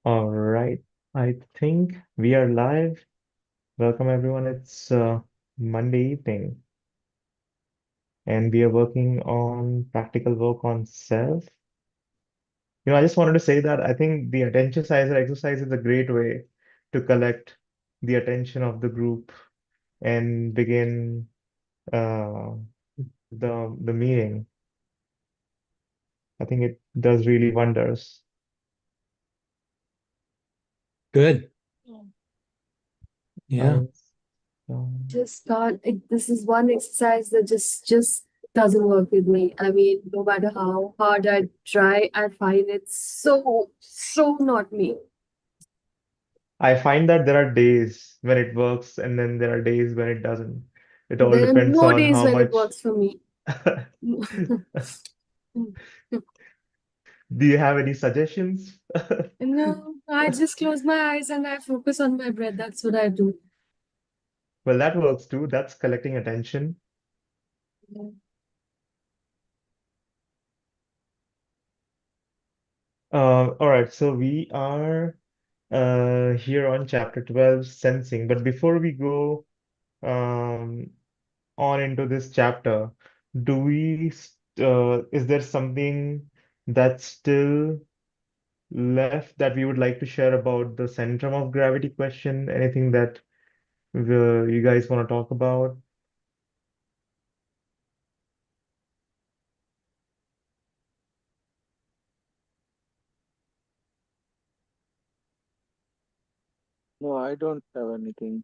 All right. I think we are live. Welcome, everyone. It's Monday evening, and we are working on practical work on self. I just wanted to say that I think the attention sizer exercise is a great way to collect the attention of the group and begin uh, the meeting. I think it does really wonders. Good. Mm. Yeah. I, um, Just can't. This is one exercise that just doesn't work with me. I mean, no matter how hard I try, I find it so not me. I find that there are days when it works, and then there are days when it doesn't. It all There are depends no on days how when it much. works for me. Do you have any suggestions? No, I just close my eyes and I focus on my breath. That's what I do. Well, that works too. That's collecting attention. All right, so we are here on chapter 12, sensing. But before we go um, on into this chapter, is there something that's still left that we would like to share about the centrum of gravity question? Anything that you guys want to talk about? No, I don't have anything.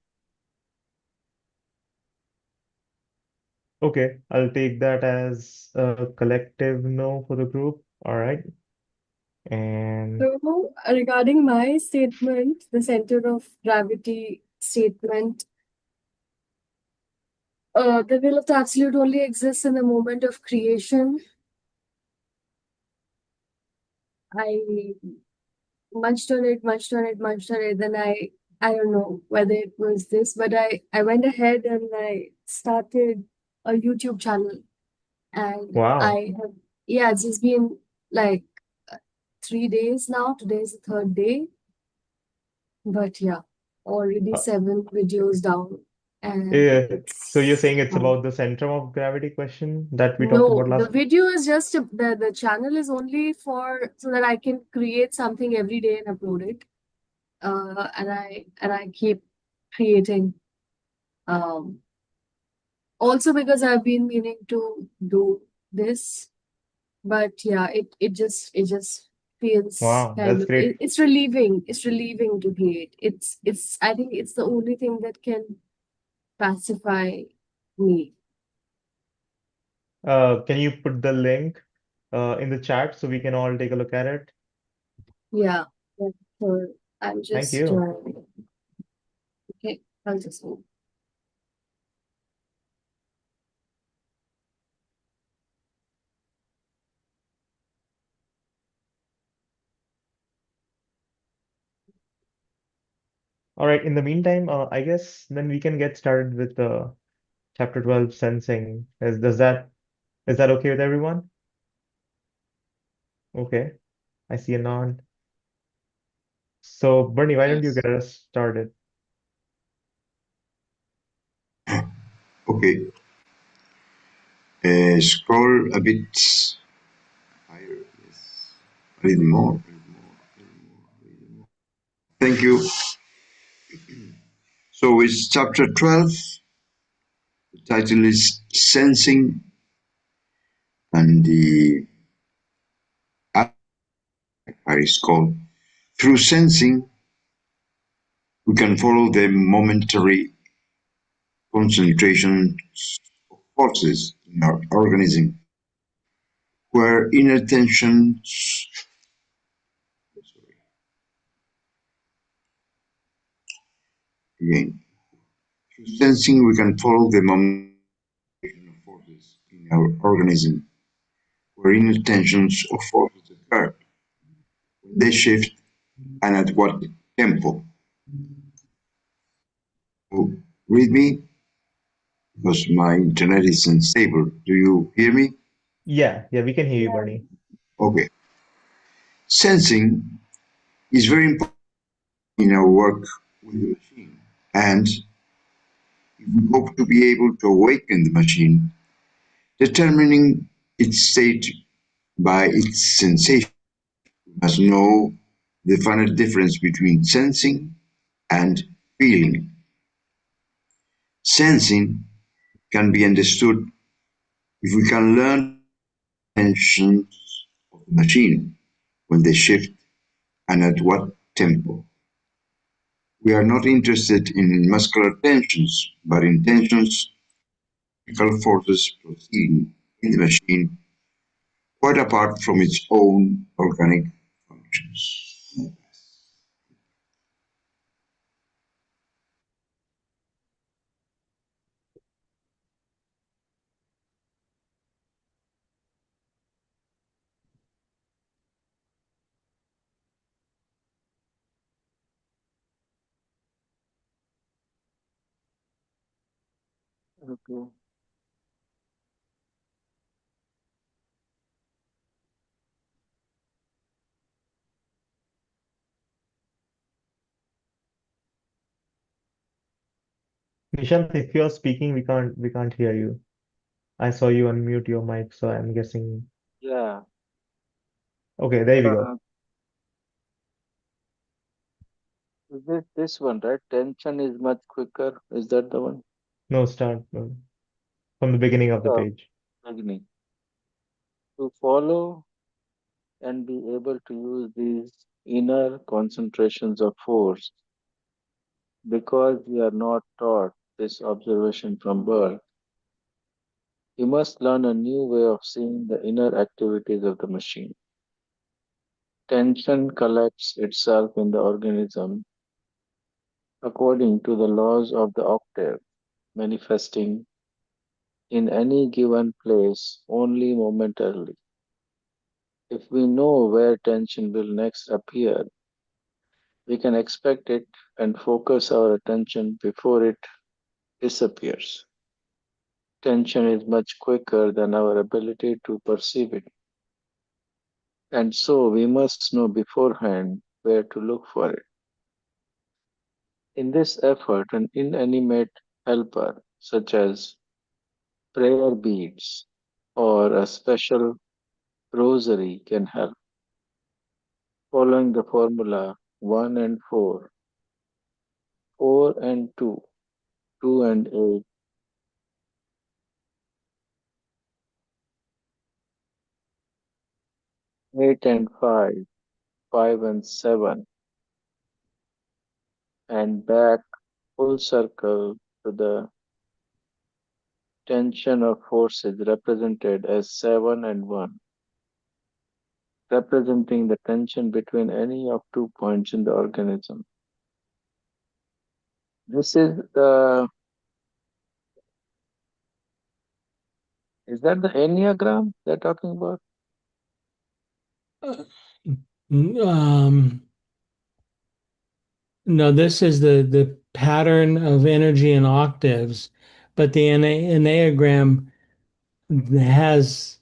Okay, I'll take that as a collective no for the group. All right. And So, regarding my statement, the center of gravity statement, the will of the absolute only exists in the moment of creation. I munched on it. Then I don't know whether it was this, but I went ahead and I started a YouTube channel, and wow. I have yeah, it's just been like 3 days now. Today is the third day, but yeah, already Uh, 7 videos down, and yeah. So you're it's saying it's about the centrum of gravity question that we talked no, about the last? video is just the channel is only for so that I can create something every day and upload it. And I keep creating. Um, Also because I've been meaning to do this, but yeah, it just feels Wow, kind that's of great. it's relieving. It's relieving to create. It's I think it's the only thing that can pacify me. Can you put the link in the chat so we can all take a look at it? Yeah. Yeah, so I'm Thank just you. okay. I'll just move. All right, in the meantime, I guess then we can get started with chapter 12 sensing. Is that okay with everyone? Okay, I see a nod. So, Bernie, why don't you Yes. get us started? Okay. Scroll a bit higher. Yes. A little more. Thank you. So it's chapter 12. The title is Sensing, and the abstract is called Through Sensing, we can follow the momentary concentration of forces in our organism, where inner tensions, again, through sensing, we can follow the momentary of forces in our organism, where inner tensions of forces occur, when they shift, and at what tempo. So, read me, because my internet is unstable. Do you hear me? Yeah, we can hear you, Yeah. Bernie. Okay. Sensing is very important in our work with the machine. And if we hope to be able to awaken the machine, determining its state by its sensation, we must know the final difference between sensing and feeling. Sensing can be understood if we can learn tensions of the machine when they shift and at what tempo. We are not interested in muscular tensions, but in tensions, electrical forces proceeding in the machine quite apart from its own organic functions. Okay. Nishant, if you're speaking, we can't hear you. I saw you unmute your mic, so I'm guessing. Yeah. Okay, there we go. Is it this one, right? Tension is much quicker. Is that the one? No, start from the beginning of the Oh, page. beginning. To follow and be able to use these inner concentrations of force, because we are not taught this observation from birth, we must learn a new way of seeing the inner activities of the machine. Tension collects itself in the organism according to the laws of the octave, manifesting in any given place only momentarily. If we know where tension will next appear, we can expect it and focus our attention before it disappears. Tension is much quicker than our ability to perceive it, and so we must know beforehand where to look for it. In this effort, an inanimate helper, such as prayer beads or a special rosary, can help. Following the formula 1 and 4, 4 and 2, 2 and 8, 8 and 5, 5 and 7, and back full circle to the tension of forces represented as 7 and 1, representing the tension between any of 2 points in the organism. This is that the Enneagram they're talking about? Um, no, this is the pattern of energy in octaves, but the Enneagram has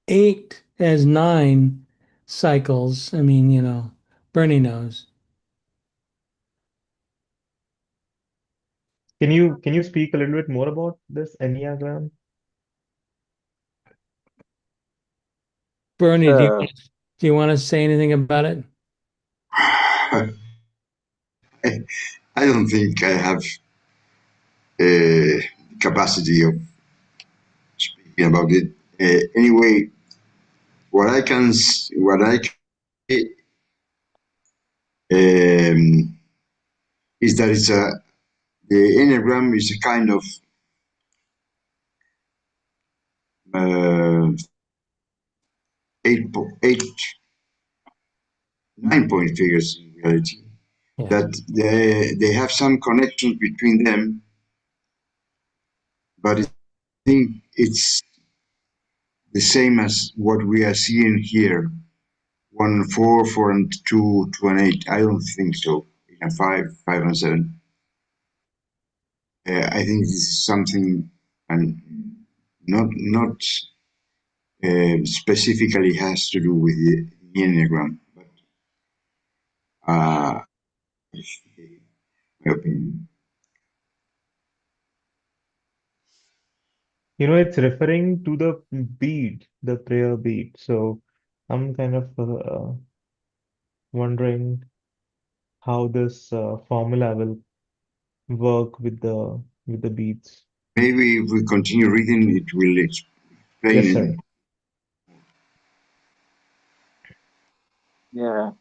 8 as 9 cycles. I mean, Bernie knows. Can you speak a little bit more about this Enneagram? Bernie, Uh, do you want to say anything about it? I don't think I have capacity of speaking about it. Anyway, what I can say, is that the Enneagram is a kind of uh, 8, 9 point figures in reality. Yeah. That they have some connections between them, but I think it's the same as what we are seeing here. 1 and 4, 4 and 2, 2 and 8. I don't think so. 8 and 5, 5 and 7. I think this is something and not specifically has to do with the Enneagram, but Uh, my opinion. It's referring to the beat, the prayer beat. So I'm kind of wondering how this formula will work with the beats. Maybe if we continue reading, it will explain Yes, it. sir. Yeah.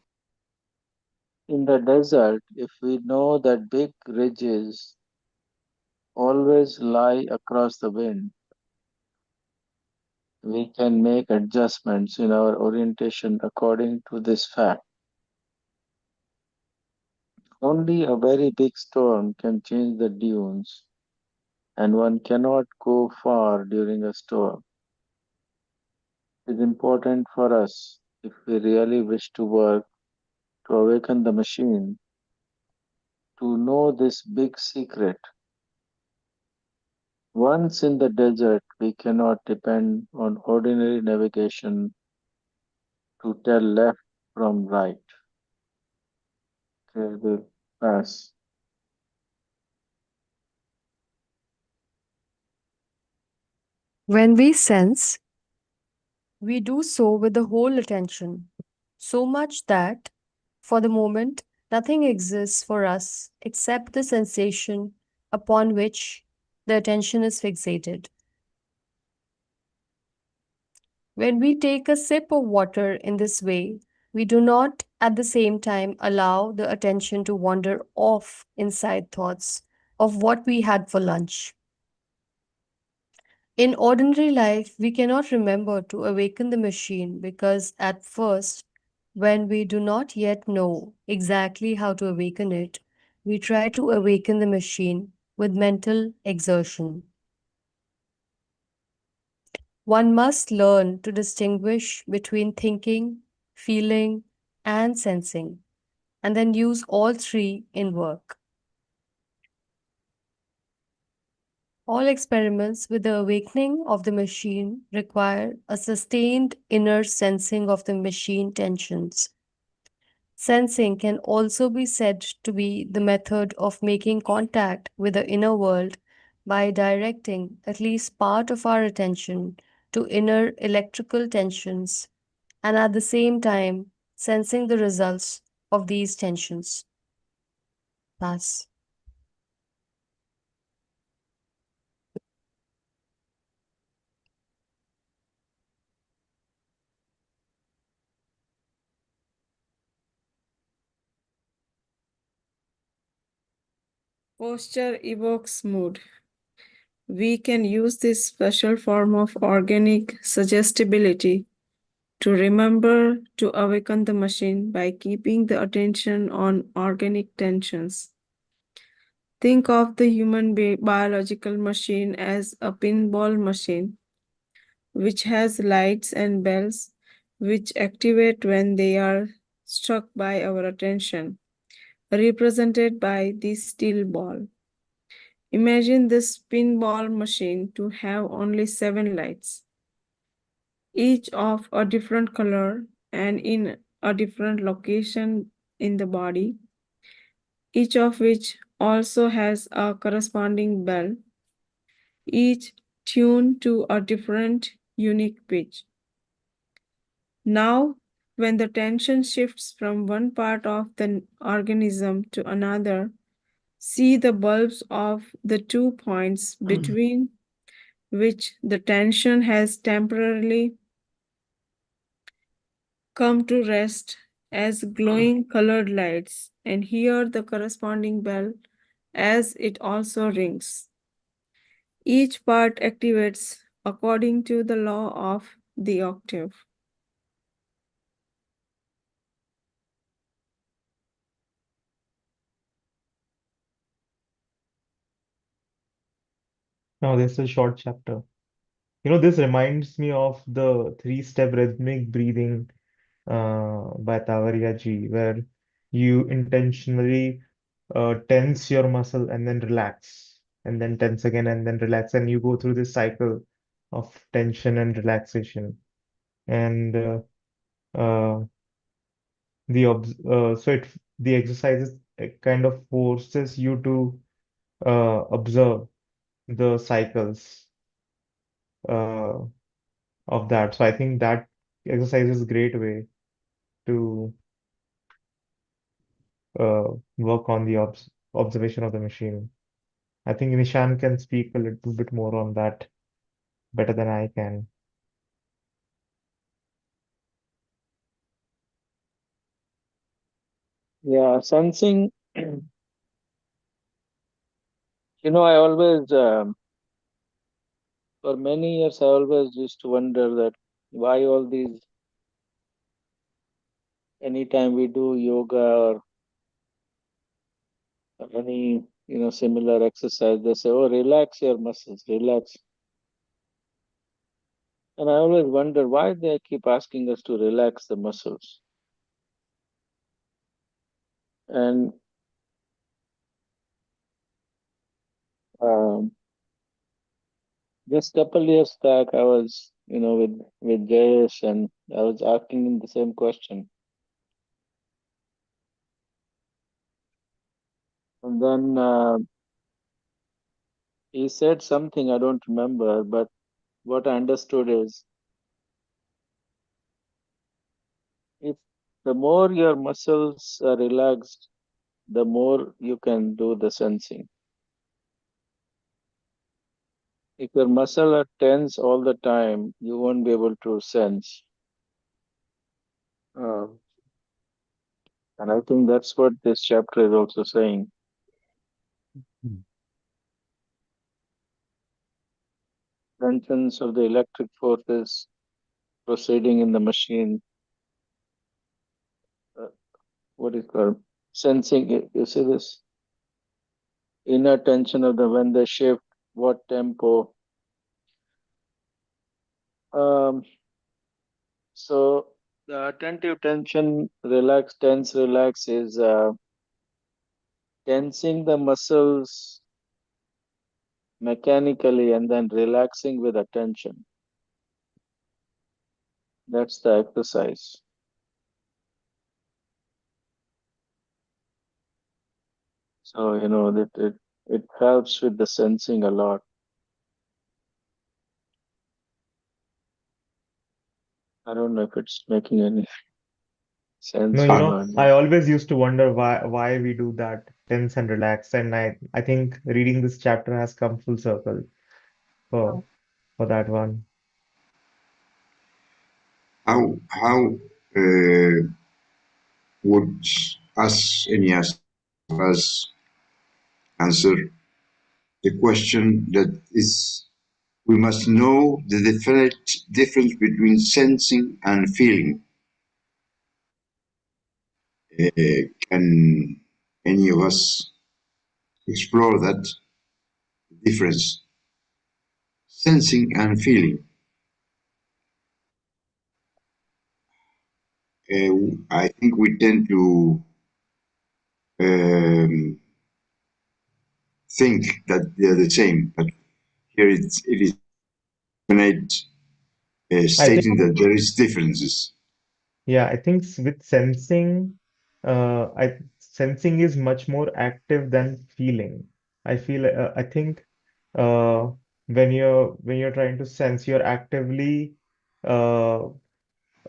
In the desert, if we know that big ridges always lie across the wind, we can make adjustments in our orientation according to this fact. Only a very big storm can change the dunes, and one cannot go far during a storm. It is important for us, if we really wish to work to awaken the machine, to know this big secret. Once in the desert, we cannot depend on ordinary navigation to tell left from right. They will pass. When we sense, we do so with the whole attention, so much that, for the moment, nothing exists for us except the sensation upon which the attention is fixated. When we take a sip of water in this way, we do not at the same time allow the attention to wander off inside thoughts of what we had for lunch. In ordinary life, we cannot remember to awaken the machine because at first, when we do not yet know exactly how to awaken it, we try to awaken the machine with mental exertion. One must learn to distinguish between thinking, feeling, and sensing, and then use all three in work. All experiments with the awakening of the machine require a sustained inner sensing of the machine tensions. Sensing can also be said to be the method of making contact with the inner world by directing at least part of our attention to inner electrical tensions and at the same time sensing the results of these tensions. Thus, Posture evokes mood. We can use this special form of organic suggestibility to remember to awaken the machine by keeping the attention on organic tensions. Think of the human biological machine as a pinball machine, which has lights and bells which activate when they are struck by our attention, represented by this steel ball. Imagine this pinball machine to have only 7 lights, each of a different color and in a different location in the body, each of which also has a corresponding bell, each tuned to a different unique pitch. Now, when the tension shifts from one part of the organism to another, see the bulbs of the 2 points between which the tension has temporarily come to rest as glowing colored lights, and hear the corresponding bell as it also rings. Each part activates according to the law of the octave. Now, this is a short chapter. This reminds me of the three-step rhythmic breathing by Tawariya where you intentionally tense your muscle and then relax, and then tense again and then relax, and you go through this cycle of tension and relaxation. And uh, the obs so it the exercises kind of forces you to observe the cycles uh, of that. So I think that exercise is a great way to work on the observation of the machine. I think Nishan can speak a little bit more on that better than I can. Yeah, sensing. I always, for many years, I always used to wonder that why all these, anytime we do yoga or any, similar exercise, they say, oh, relax your muscles, relax. And I always wonder why they keep asking us to relax the muscles. And um, just couple years back, I was, with Jayesh, and I was asking him the same question. And then he said something I don't remember, but what I understood is if the more your muscles are relaxed, the more you can do the sensing. If your muscle are tense all the time, you won't be able to sense. Um, and I think that's what this chapter is also saying. Mm. Tensions of the electric forces proceeding in the machine. What is called sensing? You see this inner tension of the when they shift, what tempo. Um, so the attentive tension, relax, tense, relax is tensing the muscles mechanically and then relaxing with attention. That's the exercise. So that it helps with the sensing a lot. I don't know if it's making any No, sense you or know, not. I always used to wonder why we do that, tense and relax, and I think reading this chapter has come full circle for Oh, for that one. How would us Enyas us answer the question that is we must know the definite difference between sensing and feeling. Can any of us explore that difference, sensing and feeling? I think we tend to um, think that they're the same, but here it is I think stating that there is differences. Yeah, I think with sensing, I sensing is much more active than feeling. I think uh, when you're trying to sense, you're actively uh,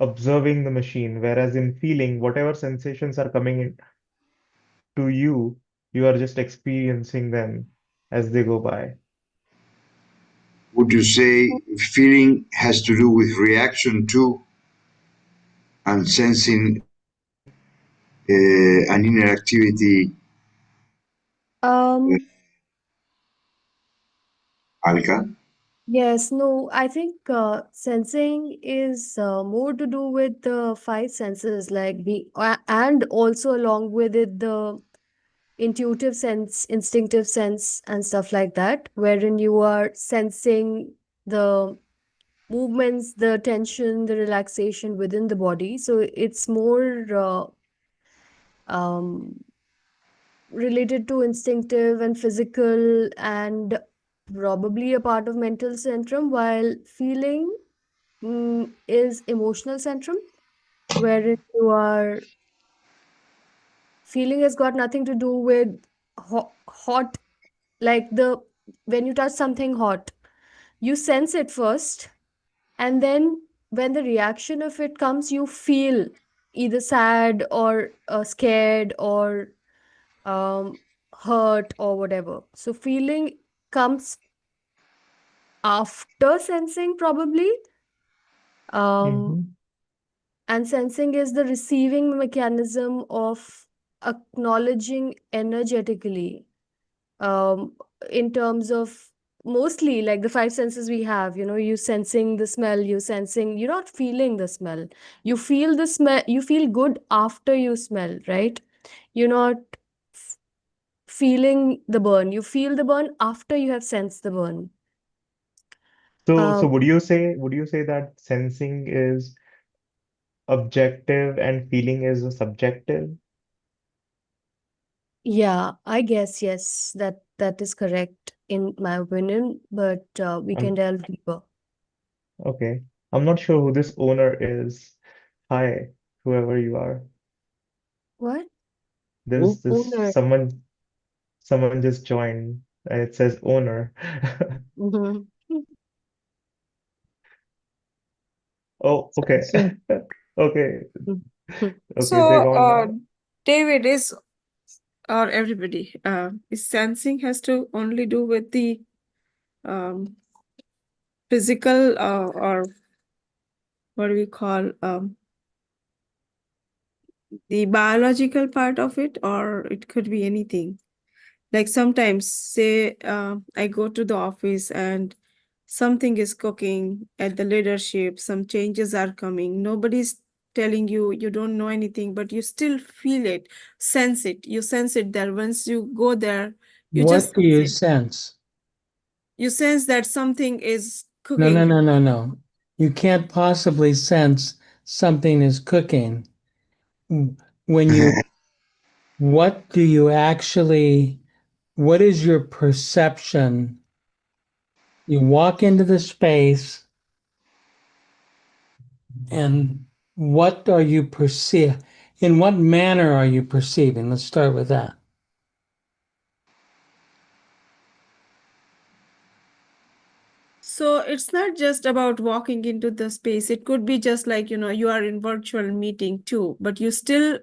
observing the machine, whereas in feeling, whatever sensations are coming in to you, you are just experiencing them as they go by. Would you say feeling has to do with reaction to and sensing an inner activity, Um, Alka? yes, no, I think sensing is more to do with the five senses, like and also along with it the intuitive sense, instinctive sense, and stuff like that, wherein you are sensing the movements, the tension, the relaxation within the body. So it's more um, related to instinctive and physical and probably a part of mental centrum, while feeling is emotional centrum, wherein you are Feeling has got nothing to do with hot, like when you touch something hot, you sense it first, and then when the reaction of it comes, you feel either sad or scared or um, hurt or whatever. So feeling comes after sensing, probably. Um, Mm-hmm. and sensing is the receiving mechanism of acknowledging energetically, um, in terms of mostly like the five senses we have. You sensing the smell, you sensing, you're not feeling the smell. You feel the smell, you feel good after you smell, right? You're not f- feeling the burn. You feel the burn after you have sensed the burn. So Um, would you say that sensing is objective and feeling is subjective? yeah, I guess yes, that is correct in my opinion, but we can I'm delve deeper. okay. I'm not sure who this owner is. Hi, whoever you are. What? Who? There's this Owner. someone just joined and it says owner. Mm-hmm. Oh, okay. Sensing. Okay. Okay, they're So, gone now. David is, or everybody, is sensing has to only do with the um, physical, or what do we call, the biological part of it, or it could be anything. Like sometimes, say, I go to the office and something is cooking at the leadership, some changes are coming. Nobody's telling you, you don't know anything, but you still feel it, sense it. You sense it there. Once you go there, you just What do sense you it. sense? You sense that something is No, no, cooking. no, no, no. You can't possibly sense something is cooking. When you, what do you actually, what is your perception? You walk into the space and what are you perceive? In what manner are you perceiving? Let's start with that. So it's not just about walking into the space. It could be just like, you are in virtual meeting too, but you still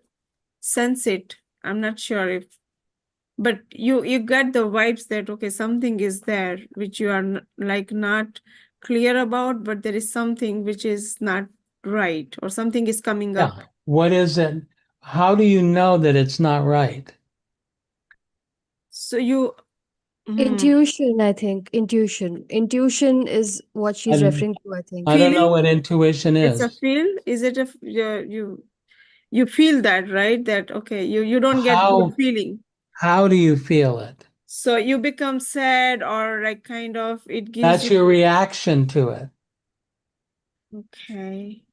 sense it. I'm not sure if, but you get the vibes that, okay, something is there, which you are like not clear about, but there is something which is not right, or something is coming Yeah. up. What is it? How do you know that it's not right? So you, Intuition, I think. Intuition. Intuition is what I she's don't, referring to, I think. I don't know feeling, what intuition it's a is. feel. Is it you feel that, right? That, okay, you don't get good How feeling. how do you feel it? So you become sad, or like kind of it gives That's you, your reaction to it. okay.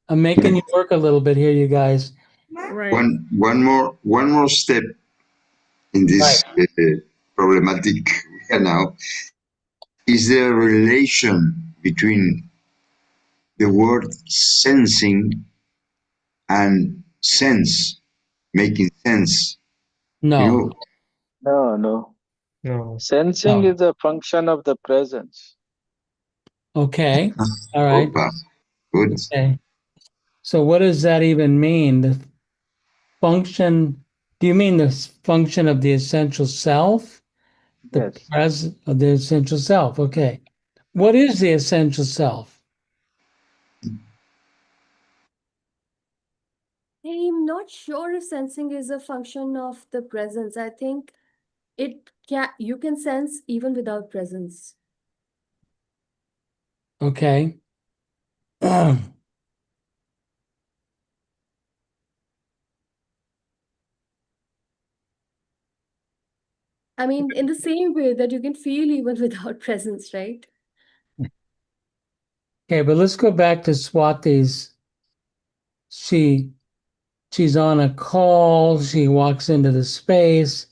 I'm making you work a little bit here, you guys. Right. One more step in Right. this problematic we are now is the relation between the word sensing and sense, making sense. You No, know, No, no. No. Sensing no. is a function of the presence. Okay. All right. Opa, good. Okay. So what does that even mean? The function, do you mean the function of the essential self? The Yes. presence of the essential self. Okay. What is the essential self? I'm not sure if sensing is a function of the presence. I think you can sense even without presence. Okay. I mean, in the same way that you can feel even without presence, right? Okay, but let's go back to Swati's. She she's on a call, she walks into the space,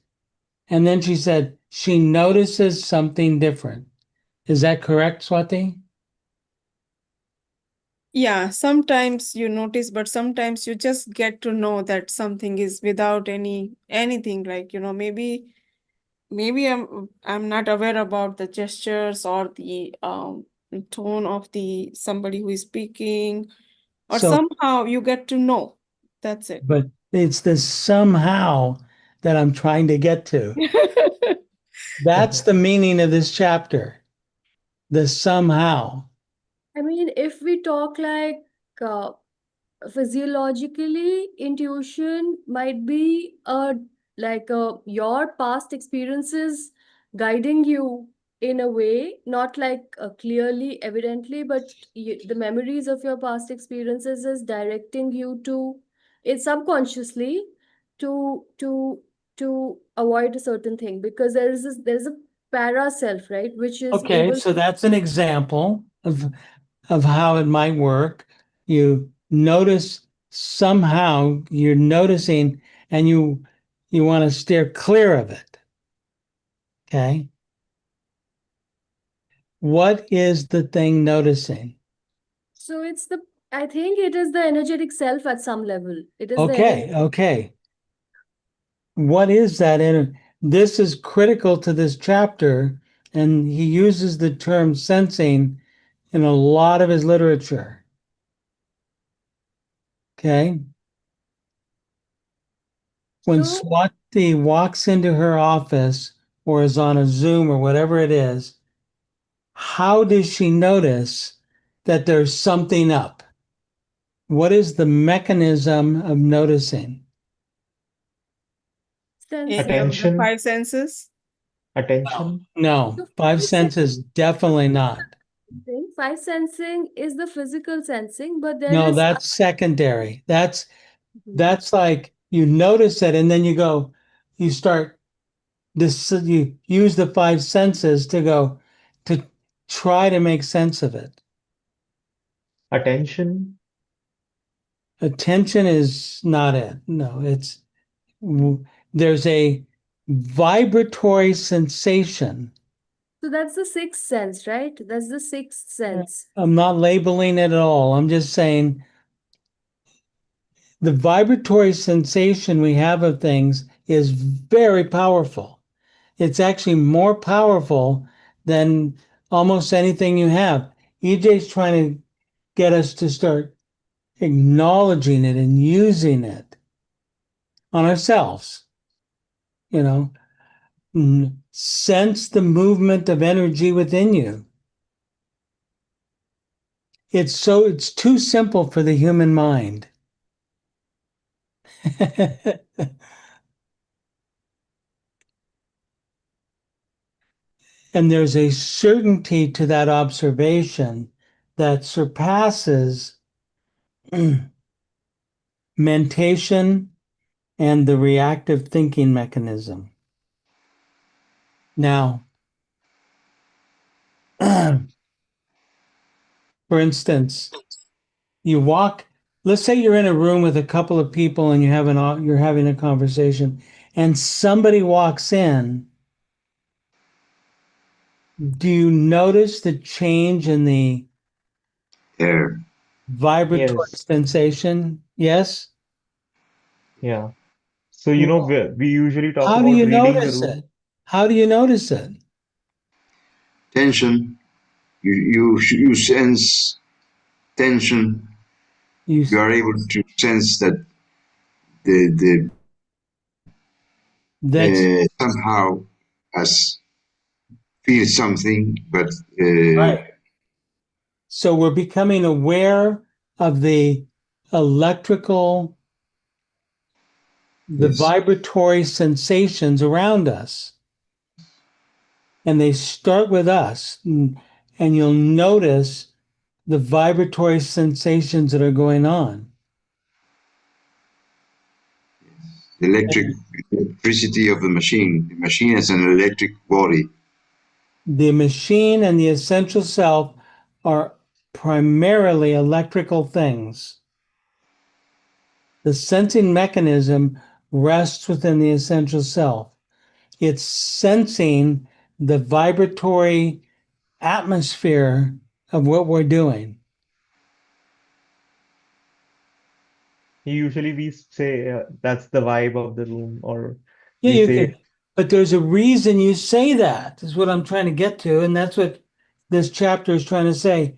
and then she said she notices something different. Is that correct, Swati? Yeah, sometimes you notice, but sometimes you just get to know that something is without anything, like, maybe I'm not aware about the gestures or the tone of the somebody who is speaking, or So, somehow you get to know. That's it. but it's the somehow that I'm trying to get to. That's the meaning of this chapter. The somehow. I mean, if we talk like physiologically, intuition might be your past experiences guiding you in a way, not like clearly, evidently, but the memories of your past experiences is directing you to it subconsciously to to to avoid a certain thing, because there's a para self, right, which is Okay, able. so that's an example of how it might work. You notice somehow you're noticing and you want to steer clear of it. Okay. What is the thing noticing? So I think it is the energetic self at some level. It is the energy. Okay. What is that? This is critical to this chapter, and he uses the term sensing in a lot of his literature. Okay. When So, Swati walks into her office or is on a Zoom or whatever it is, how does she notice that there's something up? What is the mechanism of noticing? sensing. Any of the Attention, five senses? attention. No, So five senses, definitely not. five sensing is the physical sensing, but there No, is. that's secondary. Mhm. That's like you notice it and then you start this, you use the five senses to try to make sense of it. Attention, Attention is not it. No, there's a vibratory sensation. So that's the sixth sense, right? That's the sixth sense. I'm not labeling it at all. I'm just saying the vibratory sensation we have of things is very powerful. It's actually more powerful than almost anything you have. EJ's trying to get us to start acknowledging it and using it on ourselves, you know, sense the movement of energy within you. It's too simple for the human mind. And there's a certainty to that observation that surpasses mentation and the reactive thinking mechanism. Now, for instance, let's say you're in a room with a couple of people and you're having a conversation and somebody walks in. Do you notice the change in the Air. vibratory yes, sensation? Yes. yeah. So, we usually talk How do about you reading the notice it? room. How do you notice it? Tension. You sense tension. You You are able to sense that the that's somehow as feel something, but right. So we're becoming aware of electrical, the yes, vibratory sensations around us. And they start with us. And you'll notice the vibratory sensations that are going on. the electricity of the machine. The machine has an electric body. The machine and the essential self are primarily electrical things. The sensing mechanism rests within the essential self. It's sensing the vibratory atmosphere of what we're doing. Usually we say that's the vibe of the room, or Yeah, we you say, could, but there's a reason you say that, is what I'm trying to get to. And that's what this chapter is trying to say.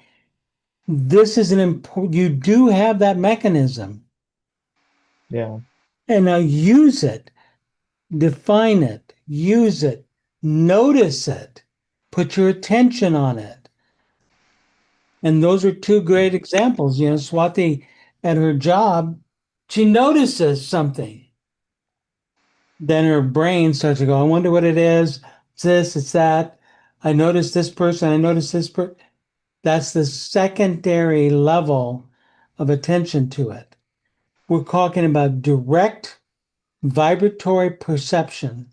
This is an important, you do have that mechanism. yeah, And now use it, define it, use it, notice it, put your attention on it. And those are two great examples. You know, Swati at her job, she notices something. Then her brain starts to go, I wonder what it is. It's this, it's that. I noticed this person, I noticed this person. That's the secondary level of attention to it. We're talking about direct vibratory perception.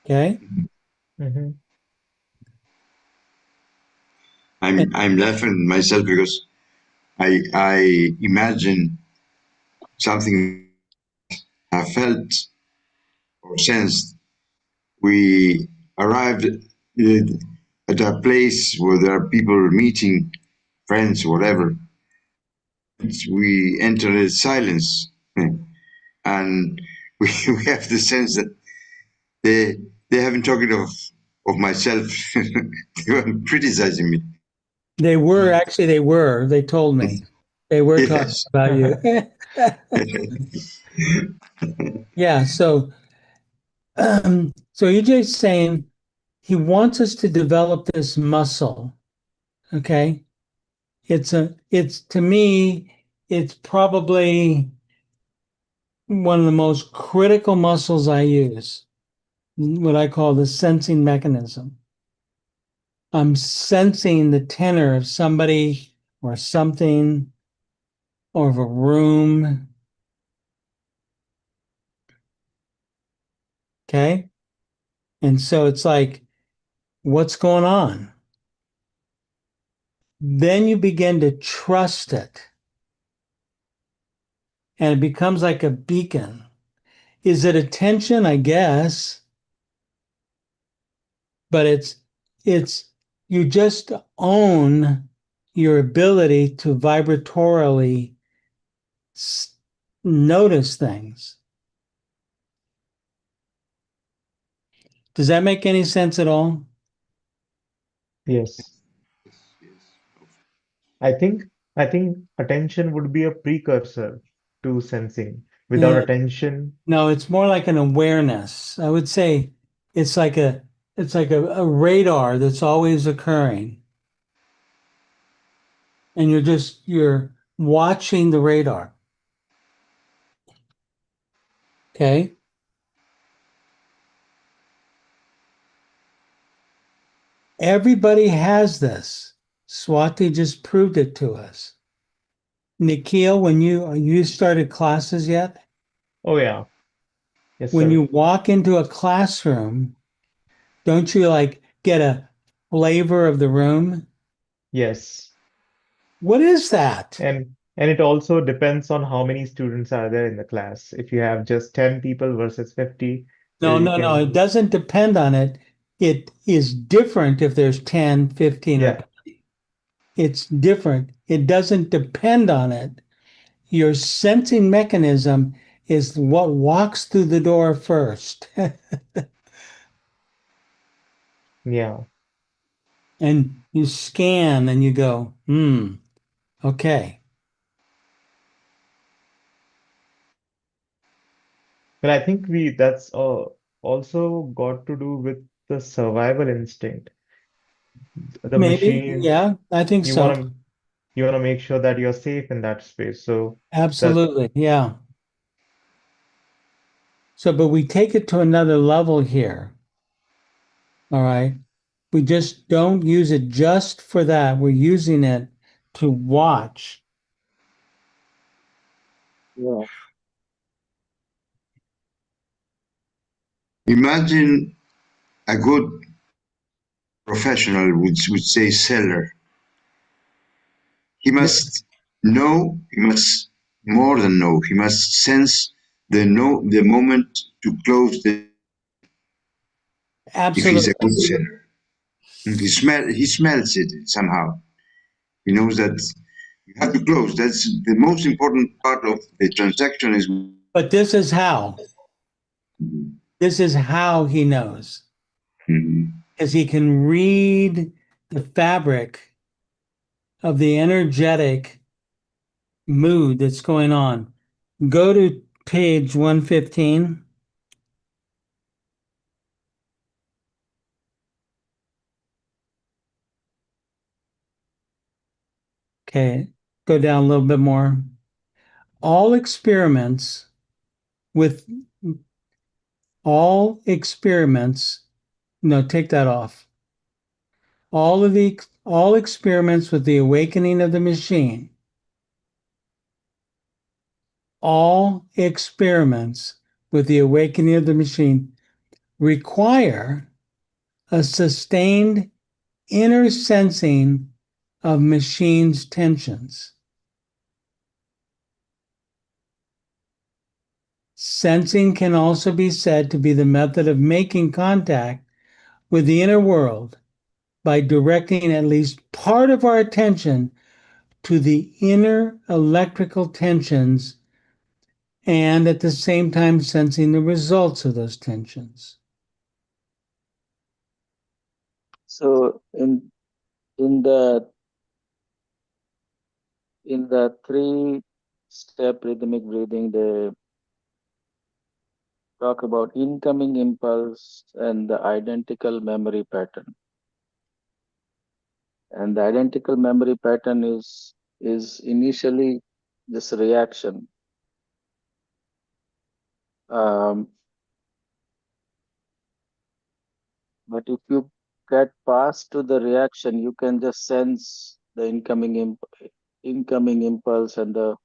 Okay. hmm I'm laughing myself because I imagine something I felt or sensed. We arrived at a place where there are people meeting, friends, whatever. We entered silence, and we have the sense that they they haven't talking of myself. They were criticizing me. They were actually, they told me they were talking Yes. about you. Yeah. So EJ's saying he wants us to develop this muscle. Okay. It's to me, it's probably one of the most critical muscles I use, what I call the sensing mechanism. I'm sensing the tenor of somebody or something or of a room. Okay. And so it's like, what's going on? Then you begin to trust it and it becomes like a beacon. Is it attention? I guess, but it's you just own your ability to vibratorily notice things. Does that make any sense at all? yes. I think I think attention would be a precursor to sensing. Without Yeah, attention, no, it's more like an awareness. I would say it's like a radar that's always occurring. And you're watching the radar. Okay. Everybody has this. Swati just proved it to us. Nikhil, when you started classes yet? oh yeah, yes, When sir. you walk into a classroom, don't you like get a flavor of the room? Yes. What is that? And it also depends on how many students are there in the class. If you have just 10 people versus 50, No, you no, no. can, It doesn't depend on it. It is different if there's 10, 15, or yeah, it's different. It doesn't depend on it. Your sensing mechanism is what walks through the door first. yeah. And you scan and you go, okay. But I think that's also got to do with the survival instinct. The Maybe, machine, yeah, I think you so. want to you want to make sure that you're safe in that space. So that, Absolutely, yeah. So, but we take it to another level here. All right. We just don't use it just for that. We're using it to watch. Yeah. Imagine a good professional would say seller. He must know, he must more than know, he must sense the moment to close the if he's a Absolutely. good seller. He smells it somehow. He knows that You have to close. That's the most important part of the transaction is. But this is how. Mhm. This is how he knows. Mhm. Because he can read the fabric of the energetic mood that's going on. Go to page 115. Okay, go down a little bit more. All experiments with all experiments, no, take that off. All experiments with the awakening of the machine, all experiments with the awakening of the machine require a sustained inner sensing of machine's tensions. Sensing can also be said to be the method of making contact with the inner world by directing at least part of our attention to the inner electrical tensions and at the same time sensing the results of those tensions. So in the in the three-step rhythmic breathing, they talk about incoming impulse and the identical memory pattern. And the identical memory pattern is initially this reaction. Um, but if you get past to the reaction, you can just sense the incoming impulse and the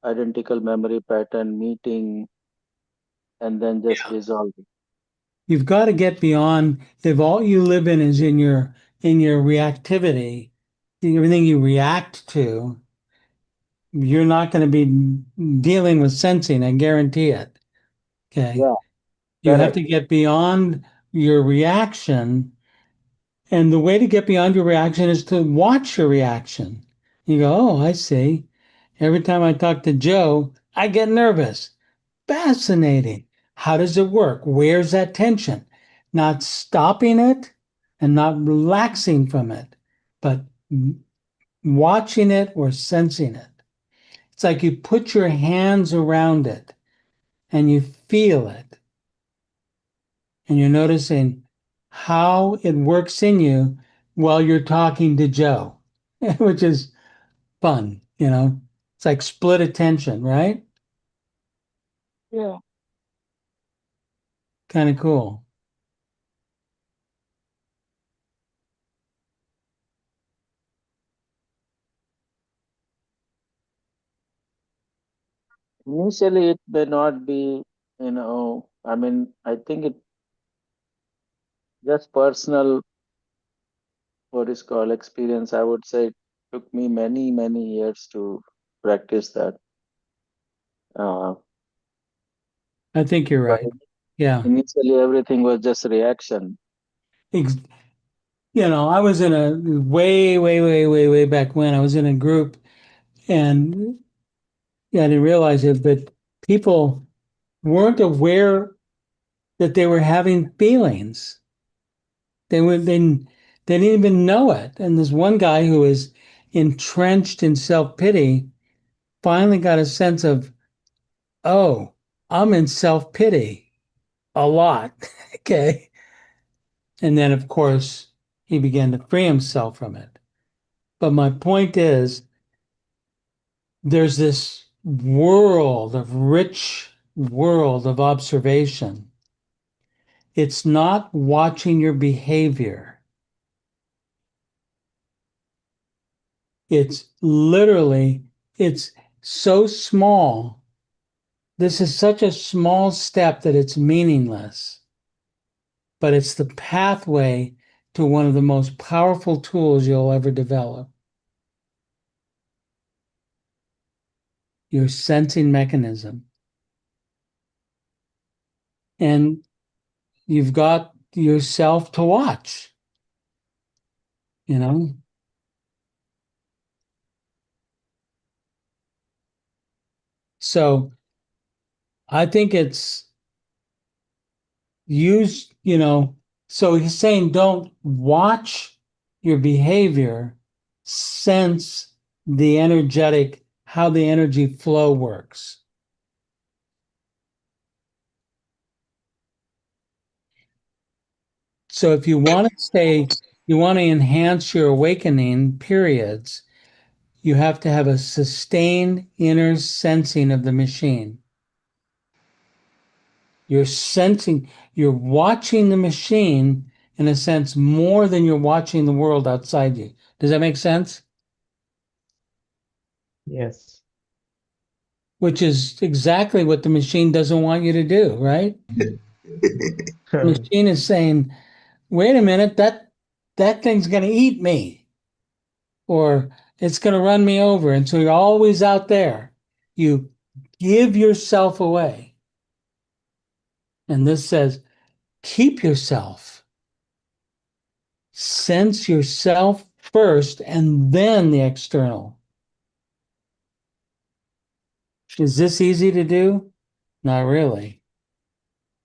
identical memory pattern meeting and then just dissolving. You've got to get beyond if all you live in is in your reactivity, everything you react to, you're not going to be dealing with sensing, I guarantee it. Okay. Yeah, You have correct. to get beyond your reaction. And the way to get beyond your reaction is to watch your reaction. You go, oh, I see. Every time I talk to Joe, I get nervous. Fascinating. How does it work? Where's that tension? Not stopping it and not relaxing from it, but watching it or sensing it. It's like you put your hands around it and you feel it. And you're noticing how it works in you while you're talking to Joe, which is fun, you know? It's like split attention, right? Yeah. Kind of cool. Initially, it may not be, I mean, I think it just personal, what is called experience. I would say it took me many, many years to practice that. Uh, I think you're but right. Yeah. initially, everything was just reaction. Ex- I was in a way back when I was in a group and yeah, I didn't realize it, but people weren't aware that they were having feelings. They didn't even know it. And this one guy who was entrenched in self-pity finally got a sense of, oh, I'm in self-pity a lot. Okay. And then of course he began to free himself from it. But my point is there's this rich world of observation. It's not watching your behavior. It's literally, it's so small. This is such a small step that it's meaningless, but it's the pathway to one of the most powerful tools you'll ever develop. Your sensing mechanism. And you've got yourself to watch, you know? So I think it's use, so he's saying don't watch your behavior, sense how the energy flow works. So if you want to enhance your awakening periods, you have to have a sustained inner sensing of the machine. You're watching the machine in a sense more than you're watching the world outside you. Does that make sense? Yes. Which is exactly what the machine doesn't want you to do, right? The machine is saying, wait a minute, that thing's going to eat me, or it's going to run me over. And so you're always out there. You give yourself away. And this says, keep yourself. Sense yourself first and then the external. Is this easy to do? Not really.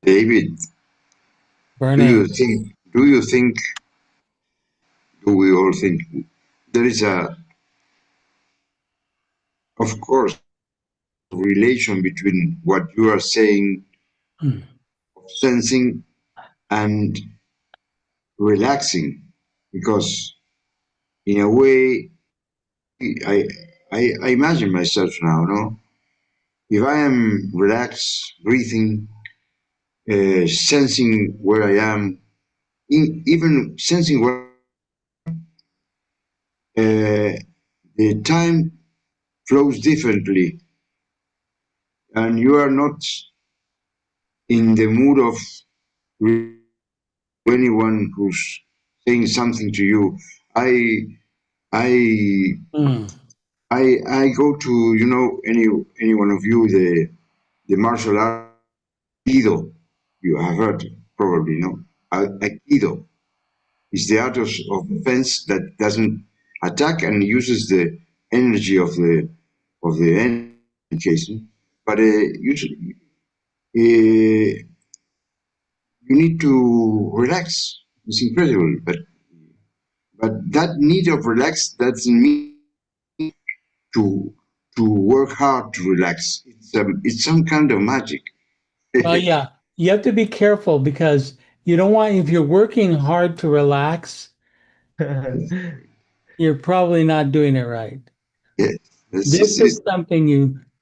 David, Burning. do you think, do we all think there is of course, relation between what you are saying, Hmm. sensing and relaxing? Because in a way, I, I imagine myself now, no? If I am relaxed, breathing, sensing where I am, even sensing where the time flows differently, and you are not in the mood of anyone who's saying something to you. I Hmm. I go to any one of you the martial art Aikido. You have heard probably, no? Aikido is the art of defense that doesn't attack and uses the energy of the enemy case. But usually you need to relax. It's incredible, but that need of relax doesn't mean to work hard to relax. It's some kind of magic. Well, yeah, you have to be careful because you don't want, if you're working hard to relax, you're probably not doing it right. Yes, This is something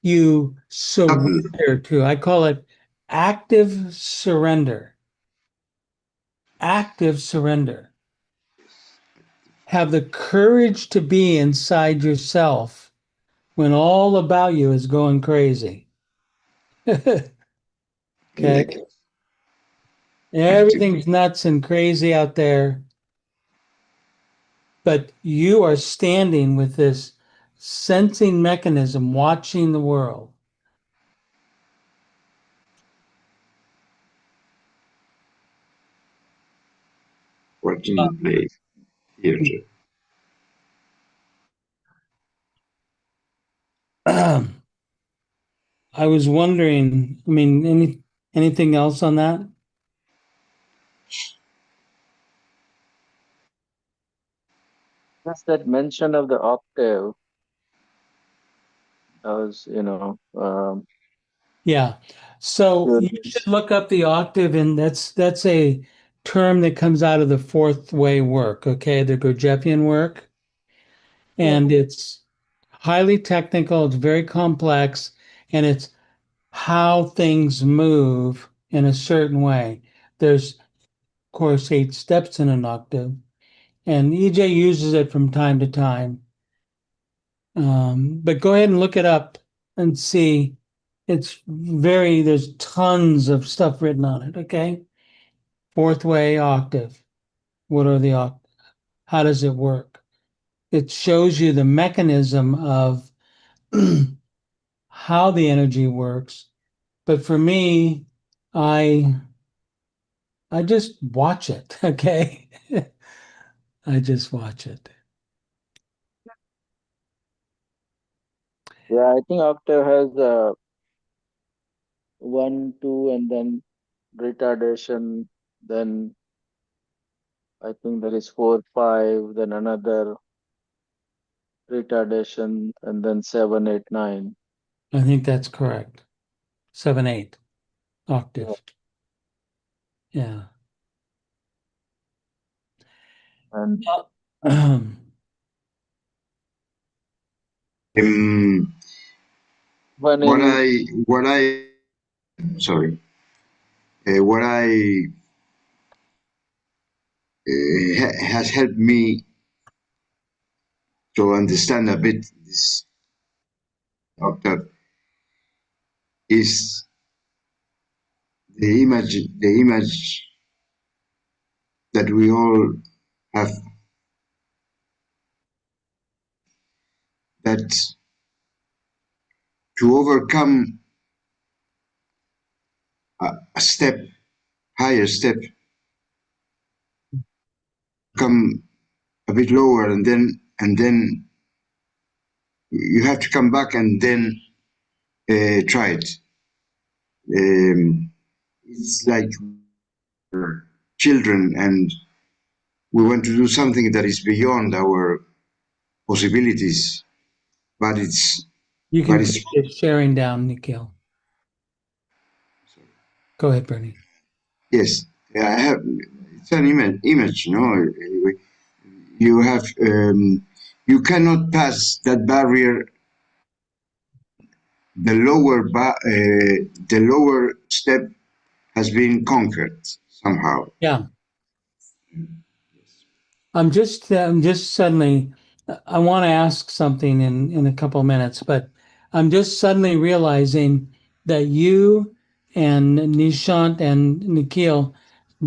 you surrender to. I call it active surrender. Active surrender. Have the courage to be inside yourself when all about you is going crazy. Okay. like Everything's nuts and crazy out there, but you are standing with this sensing mechanism watching the world. watching play theater. I was wondering, anything else on that? Just that mention of the octave, I was, Yeah. So you should curious. look up the octave, and that's a term that comes out of the fourth way work, okay, the Gurdjieffian work. Yeah. And it's highly technical, it's very complex, and it's how things move in a certain way. There's, of course, 8 steps in an octave, and EJ uses it from time to time. But go ahead and look it up and see. There's tons of stuff written on it, okay? Fourth way octave. What are the octaves? How does it work? It shows you the mechanism of how the energy works. But for me, I just watch it, okay? I just watch it. Yeah, I think octave has 1, 2, and then retardation, then I think there is 4, 5, then another retardation, and then 7, 8, 9. I think that's correct. 7/8 octave. Yeah. And Um, Um, one what in I sorry, what I has helped me to understand a bit this octave is the image that we all have, that to overcome a step, higher step, come a bit lower, and then you have to come back and then try it. It's like children, and we want to do something that is beyond our possibilities, but it's you but can it's put the sharing down, Nikhil. Go ahead, Bernie. yes. I have, it's an image, you know. Anyway, you have you cannot pass that barrier. The lower step has been conquered somehow. Yeah. I'm just suddenly, I want to ask something in a couple minutes, but I'm just suddenly realizing that you and Nishant and Nikhil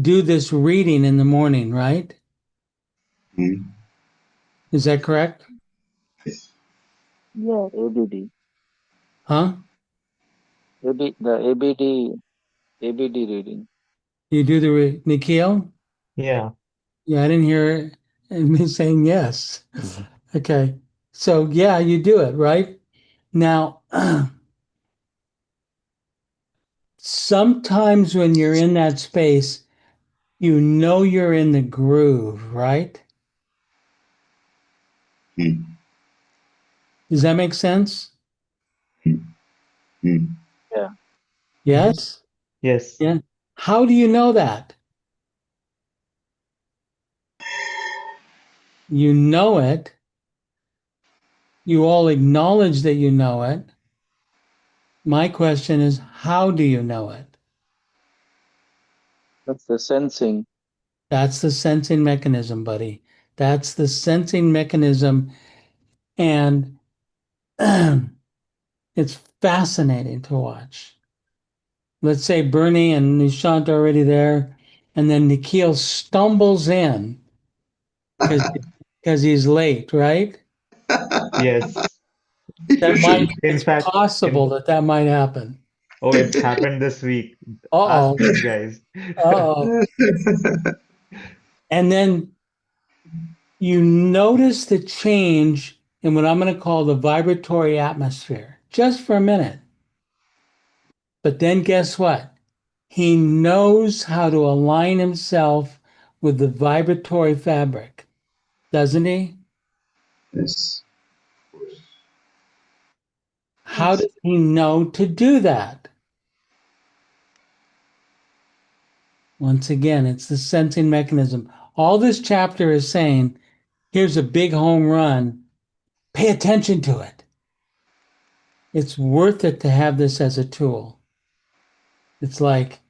do this reading in the morning, right? Mm. Is that correct? yeah, ABD. Huh? The ABD reading. You do the Nikhil? Yeah. Yeah, I didn't hear me saying yes. Okay. So yeah, you do it, right? Now, sometimes when you're in that space, you know you're in the groove, right? Mm. Does that make sense? Mm. Yeah. Yes? Yes. Yeah. How do you know that? You know it. You all acknowledge that you know it. My question is, how do you know it? That's the sensing. That's the sensing mechanism, buddy. That's the sensing mechanism. And it's fascinating to watch. Let's say Bernie and Nishant are already there, and then Nikhil stumbles in because he's late, right? Yes. That might, Usually. In it's fact, possible that that might happen. it's happened this week. Ask Uh-oh. these guys. Uh-oh. And then you notice the change in what I'm going to call the vibratory atmosphere just for a minute. But then guess what? He knows how to align himself with the vibratory fabric, doesn't he? Yes. How Yes. does he know to do that? Once again, it's the sensing mechanism. All this chapter is saying, here's a big home run. Pay attention to it. It's worth it to have this as a tool. It's like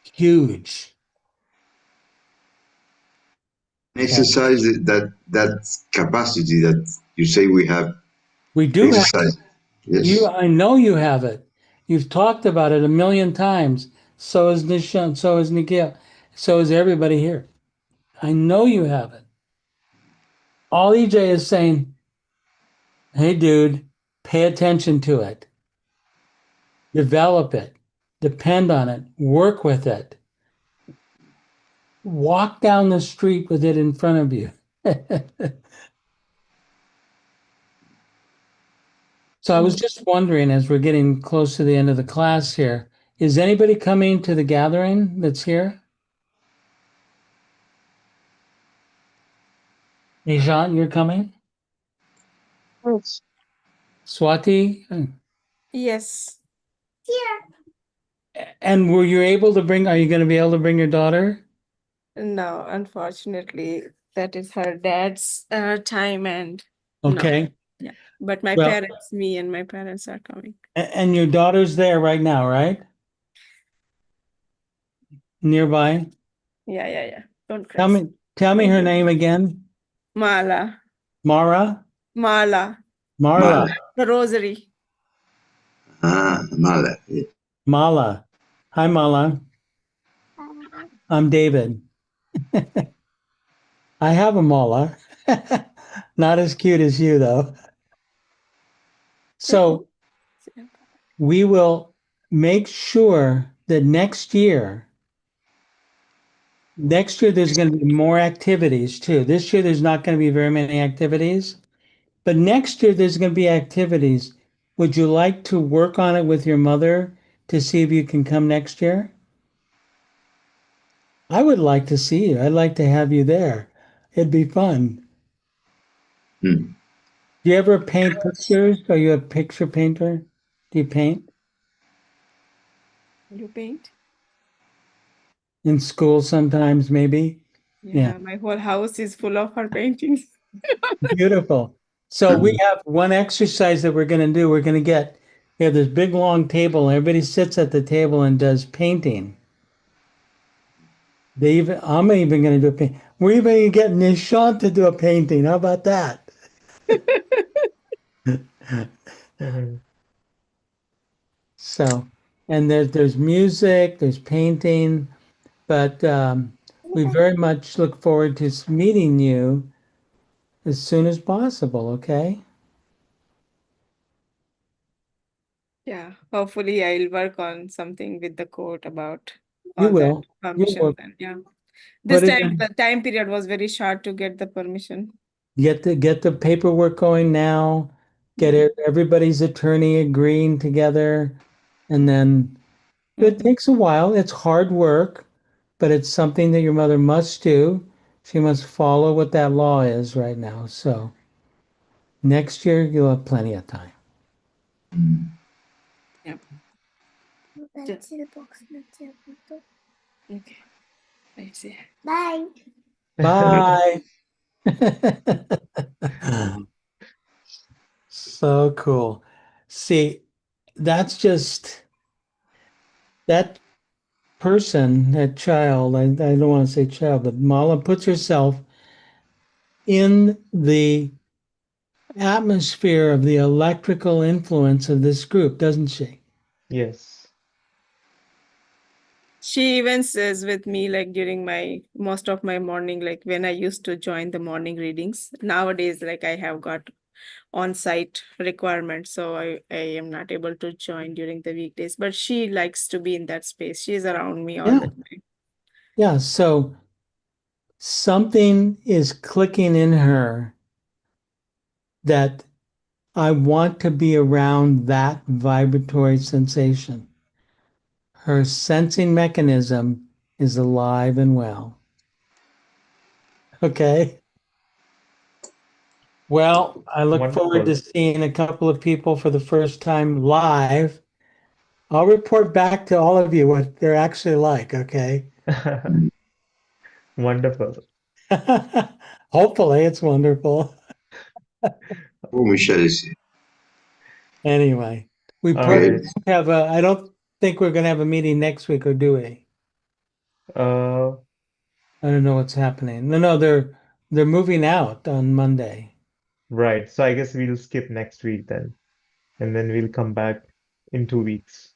huge. Okay. Exercise that capacity that you say we have. We do have Exercise. you. Yes. I know you have it. You've talked about it a million times. So is Nishant. So is Nikhil. So is everybody here. I know you have it. All EJ is saying, hey, dude, pay attention to it, develop it, depend on it, work with it, walk down the street with it in front of you. So I was Mm. just wondering, as we're getting close to the end of the class here, Is anybody coming to the gathering that's here? Nishant, you're coming? Yes. Swati? Yes. And were you able to bring, are you going to be able to bring your daughter? No, unfortunately, that is her dad's time and no. Okay. Yeah. But my Well- parents, me and my parents are coming. And your daughter's there right now, right? Nearby? Yeah. Don't Tell cry. me her name again. Mala. Mara? Marla. Marla. The rosary. Mala. Yeah. Mala. Hi, Mala. I'm David. I have a Mala. Not as cute as you, though. So we will make sure that next year there's going to be more activities too. This year there's not going to be very many activities, but next year there's going to be activities. Would you like to work on it with your mother to see if you can come next year? I would like to see you. I'd like to have you there. It'd be fun. Hmm. Do you ever paint pictures? Are you a picture painter? Do you paint You paint? in school sometimes, maybe? Yeah. My whole house is full of her paintings. Beautiful. So we have one exercise that we're going to do. We have this big long table, and everybody sits at the table and does painting. I'm even going to do a paint. We're even going to get Nishant to do a painting. How about that? Mhm. So, and there's music, there's painting, but we very much look forward to meeting you as soon as possible. Okay. Yeah, hopefully I'll work on something with the court about You all will. that You'll permission. work. And yeah, Put this it time in. the time period was very short to get the permission. Get the paperwork going now. Get everybody's attorney agreeing together, and then it Mhm. takes a while. It's hard work, but it's something that your mother must do. She must follow what that law is right now. So next year you'll have plenty of time. Okay. I see. Bye. So cool. See, that's just that person, that child. I don't want to say child, but Mala puts herself in the atmosphere of the electrical influence of this group, doesn't she? Yes. She even says with me, like during my most of my morning, like when I used to join the morning readings. Nowadays, like I have got on-site requirements, so I am not able to join during the weekdays. But she likes to be in that space. She's around me all the time. Yeah. So something is clicking in her that I want to be around that vibratory sensation. Her sensing mechanism is alive and well. Okay. Well, I look forward to Wonderful. seeing a couple of people for the first time live. I'll report back to all of you what they're actually like, okay? Wonderful. Hopefully it's wonderful. Oh, we shall see. Anyway, we All probably right. have I don't think we're gonna have a meeting next week, or do we? Uh, I don't know what's happening. No, they're moving out on Monday. right. So I guess we'll skip next week then, and then we'll come back in 2 weeks.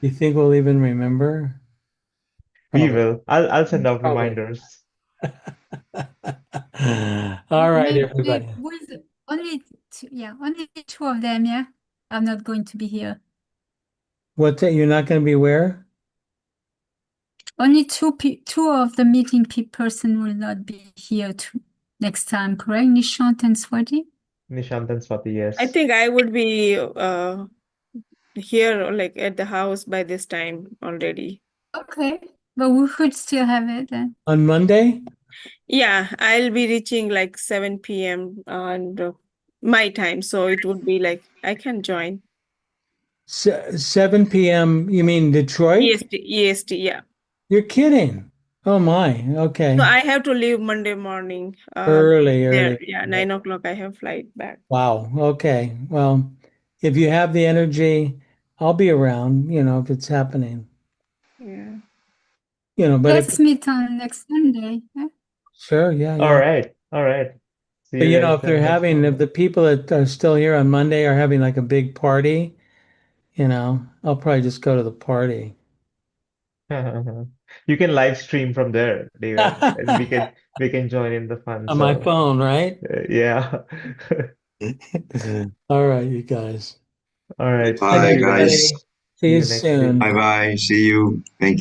You think we'll even remember? We Probably. will. I'll send out Probably. reminders. All right, Maybe everybody. with only two of them, yeah. I'm not going to be here. You're not going to be where? Only two of the meeting person will not be here next time, correct? Nishant and Swati? Nishant and Swati, I yes. think I would be here, like at the house by this time already. Okay, but we could still have it then. On Monday? Yeah, I'll be reaching like 7 p.m. on my time, so it would be like I can join. 7 p.m. You mean Detroit? EST, yeah. You're kidding. Oh my. Okay. So I have to leave Monday morning. Early. Yeah, 9 o'clock I have flight back. Wow. Okay. Well, if you have the energy, I'll be around, if it's happening. Yeah. But Let's meet on next Sunday. Yeah? sure, yeah. All right. All right. See But you guys if they're then next having, if the people that are still here on Monday are having like a big party, I'll probably just go to the party. time. You can live stream from there, David, and we can join in the fun. On my So phone, right? yeah. All right, you guys. All right. Good night, Bye, Thank you, guys. guys. everybody. See See you you next week. soon. Bye bye. See you. Thank you.